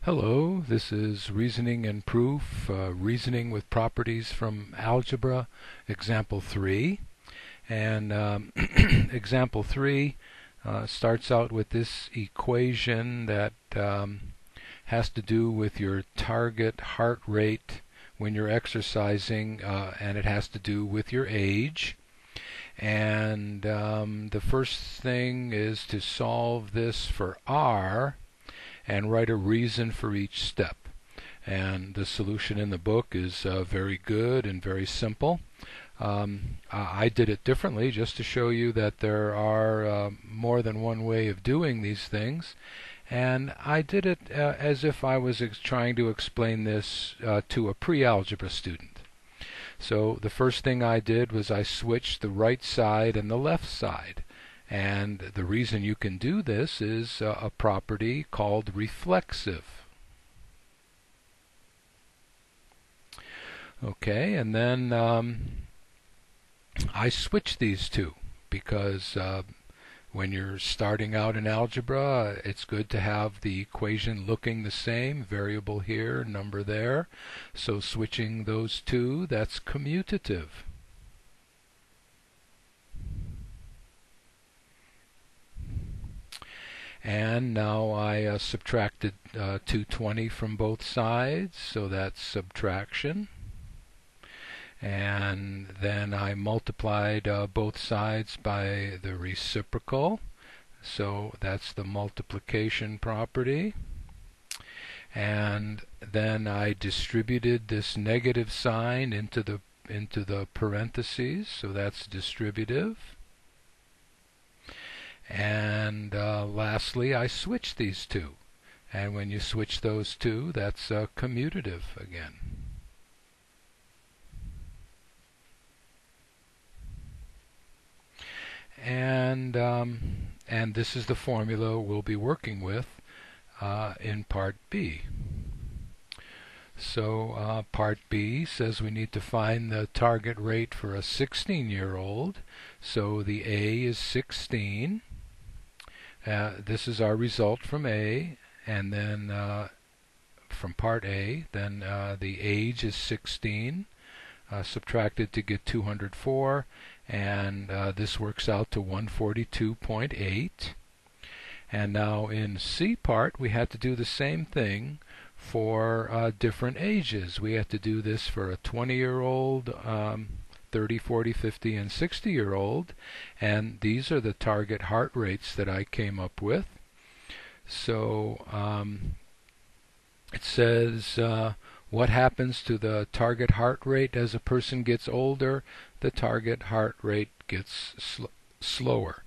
Hello, this is Reasoning and Proof, Reasoning with Properties from Algebra, Example 3. And Example 3 starts out with this equation that has to do with your target heart rate when you're exercising, and it has to do with your age. And the first thing is to solve this for R and write a reason for each step. And the solution in the book is very good and very simple. I did it differently just to show you that there are more than one way of doing these things. And I did it as if I was trying to explain this to a pre-algebra student. So the first thing I did was I switched the right side and the left side. And the reason you can do this is a property called reflexive. Okay, and then I switch these two because when you're starting out in algebra, it's good to have the equation looking the same, variable here, number there. So switching those two, that's commutative. And now I subtracted 220 from both sides, so that's subtraction. And then I multiplied both sides by the reciprocal, so that's the multiplication property. And then I distributed this negative sign into the parentheses, so that's distributive. And lastly, I switch these two. And when you switch those two, that's commutative again. And this is the formula we'll be working with in Part B. So Part B says we need to find the target rate for a 16-year-old. So the A is 16. This is our result from A, and then from Part A, then the age is 16, subtracted to get 204, and this works out to 142.8. And now in C part, we had to do the same thing for different ages. We had to do this for a 20-year-old, 30, 40, 50, and 60-year-old, and these are the target heart rates that I came up with. So it says what happens to the target heart rate as a person gets older? The target heart rate gets slower.